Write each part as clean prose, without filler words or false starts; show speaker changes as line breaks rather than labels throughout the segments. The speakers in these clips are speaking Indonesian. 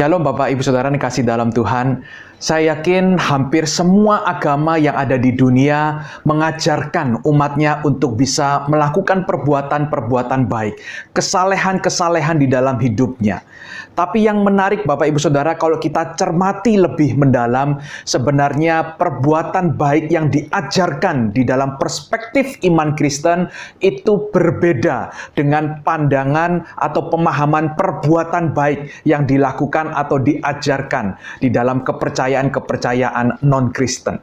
Shalom Bapak Ibu Saudara yang kasih dalam Tuhan. Saya yakin hampir semua agama yang ada di dunia mengajarkan umatnya untuk bisa melakukan perbuatan-perbuatan baik, kesalehan-kesalehan di dalam hidupnya. Tapi yang menarik Bapak Ibu Saudara, kalau kita cermati lebih mendalam, sebenarnya perbuatan baik yang diajarkan di dalam perspektif iman Kristen itu berbeda dengan pandangan atau pemahaman perbuatan baik yang dilakukan atau diajarkan di dalam kepercayaan non-Kristen.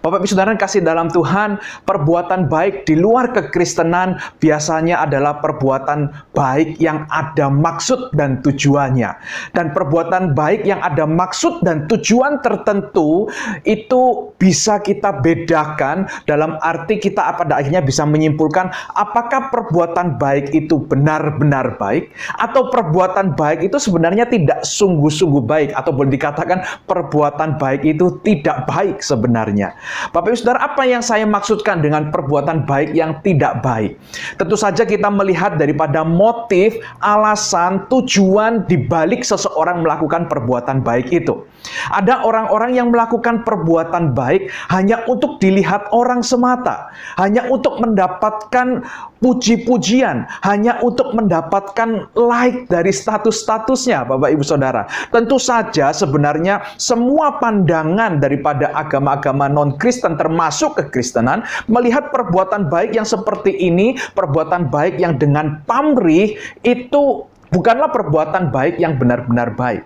Bapak Ibu Saudara yang kasih dalam Tuhan, perbuatan baik di luar kekristenan biasanya adalah perbuatan baik yang ada maksud dan tujuannya. Dan perbuatan baik yang ada maksud dan tujuan tertentu itu bisa kita bedakan dalam arti kita pada akhirnya bisa menyimpulkan apakah perbuatan baik itu benar-benar baik atau perbuatan baik itu sebenarnya tidak sungguh-sungguh baik, atau boleh dikatakan perbuatan baik itu tidak baik sebenarnya. Bapak Ibu Saudara, apa yang saya maksudkan dengan perbuatan baik yang tidak baik? Tentu saja kita melihat daripada motif, alasan, tujuan dibalik seseorang melakukan perbuatan baik itu. Ada orang-orang yang melakukan perbuatan baik hanya untuk dilihat orang semata, hanya untuk mendapatkan puji-pujian, hanya untuk mendapatkan like dari status-statusnya, Bapak Ibu Saudara. Tentu saja sebenarnya semua pandangan daripada agama-agama non-Kristen termasuk kekristenan melihat perbuatan baik yang seperti ini, perbuatan baik yang dengan pamrih, itu bukanlah perbuatan baik yang benar-benar baik.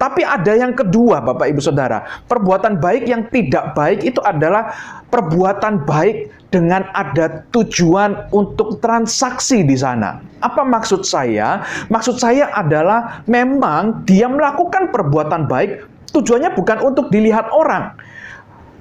Tapi ada yang kedua Bapak Ibu Saudara, perbuatan baik yang tidak baik itu adalah perbuatan baik dengan ada tujuan untuk transaksi di sana. Apa maksud saya? Maksud saya adalah memang dia melakukan perbuatan baik, tujuannya bukan untuk dilihat orang.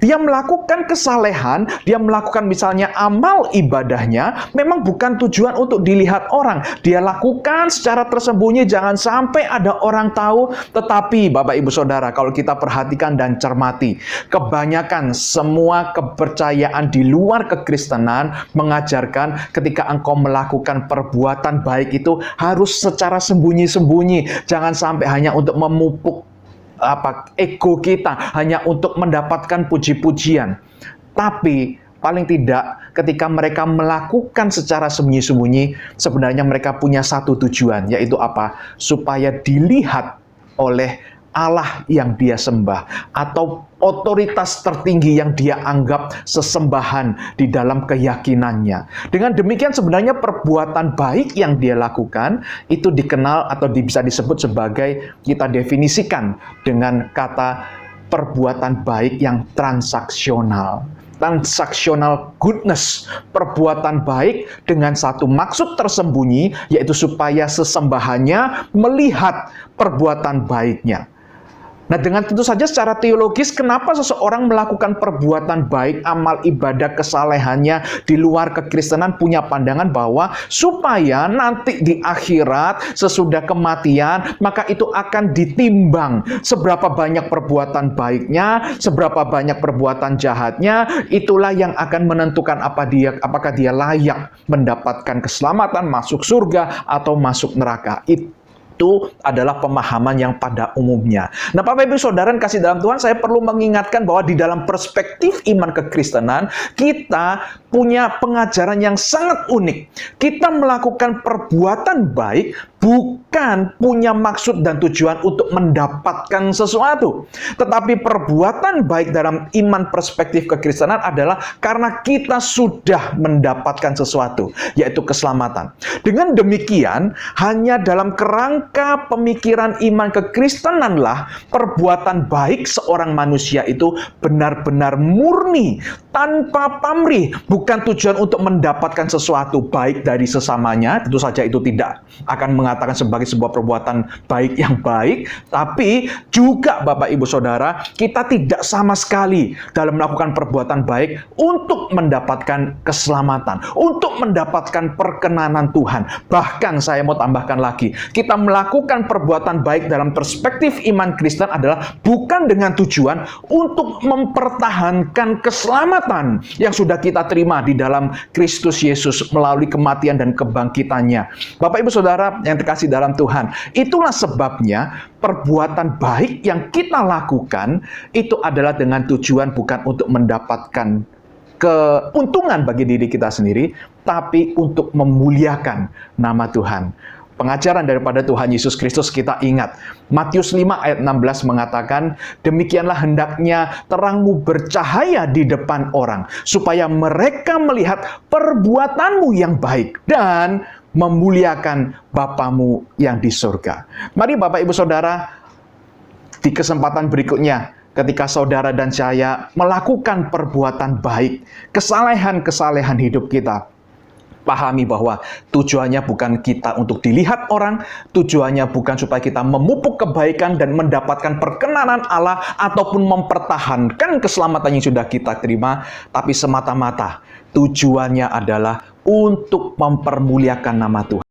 Dia melakukan kesalehan, dia melakukan misalnya amal ibadahnya, memang bukan tujuan untuk dilihat orang. Dia lakukan secara tersembunyi, jangan sampai ada orang tahu. Tetapi Bapak Ibu Saudara, kalau kita perhatikan dan cermati, kebanyakan semua kepercayaan di luar kekristenan mengajarkan ketika engkau melakukan perbuatan baik itu harus secara sembunyi-sembunyi. Jangan sampai hanya untuk memupuk ego kita, hanya untuk mendapatkan puji-pujian. Tapi paling tidak ketika mereka melakukan secara sembunyi-sembunyi, sebenarnya mereka punya satu tujuan, yaitu apa? Supaya dilihat oleh Allah yang dia sembah, atau otoritas tertinggi yang dia anggap sesembahan di dalam keyakinannya. Dengan demikian sebenarnya perbuatan baik yang dia lakukan itu dikenal atau bisa disebut sebagai, kita definisikan dengan kata perbuatan baik yang transaksional. Transactional goodness, perbuatan baik dengan satu maksud tersembunyi, yaitu supaya sesembahannya melihat perbuatan baiknya. Nah, dengan tentu saja secara teologis, kenapa seseorang melakukan perbuatan baik, amal ibadah, kesalehannya di luar kekristenan, punya pandangan bahwa supaya nanti di akhirat, sesudah kematian, maka itu akan ditimbang seberapa banyak perbuatan baiknya, seberapa banyak perbuatan jahatnya, itulah yang akan menentukan apakah dia layak mendapatkan keselamatan, masuk surga, atau masuk neraka. Itu adalah pemahaman yang pada umumnya. Nah, Bapak Ibu Saudara kasih dalam Tuhan, saya perlu mengingatkan bahwa di dalam perspektif iman kekristenan, kita punya pengajaran yang sangat unik. Kita melakukan perbuatan baik bukan punya maksud dan tujuan untuk mendapatkan sesuatu. Tetapi perbuatan baik dalam iman perspektif kekristenan adalah karena kita sudah mendapatkan sesuatu, yaitu keselamatan. Dengan demikian, hanya dalam kerangka pemikiran iman kekristenanlah perbuatan baik seorang manusia itu benar-benar murni, tanpa pamrih, bukan tujuan untuk mendapatkan sesuatu baik dari sesamanya. Tentu saja itu tidak akan mengatakan sebagai sebuah perbuatan baik yang baik, tapi juga Bapak Ibu Saudara, kita tidak sama sekali dalam melakukan perbuatan baik untuk mendapatkan keselamatan, untuk mendapatkan perkenanan Tuhan. Bahkan saya mau tambahkan lagi, kita melakukan perbuatan baik dalam perspektif iman Kristen adalah bukan dengan tujuan untuk mempertahankan keselamatan perbuatan yang sudah kita terima di dalam Kristus Yesus melalui kematian dan kebangkitannya. Bapak Ibu Saudara yang terkasih dalam Tuhan, itulah sebabnya perbuatan baik yang kita lakukan itu adalah dengan tujuan bukan untuk mendapatkan keuntungan bagi diri kita sendiri, tapi untuk memuliakan nama Tuhan. Pengajaran daripada Tuhan Yesus Kristus kita ingat. Matius 5 ayat 16 mengatakan, demikianlah hendaknya terangmu bercahaya di depan orang, supaya mereka melihat perbuatanmu yang baik dan memuliakan Bapamu yang di surga. Mari Bapak Ibu Saudara, di kesempatan berikutnya, ketika saudara dan saya melakukan perbuatan baik, kesalehan-kesalehan hidup kita, pahami bahwa tujuannya bukan kita untuk dilihat orang, tujuannya bukan supaya kita memupuk kebaikan dan mendapatkan perkenanan Allah ataupun mempertahankan keselamatan yang sudah kita terima, tapi semata-mata tujuannya adalah untuk mempermuliakan nama Tuhan.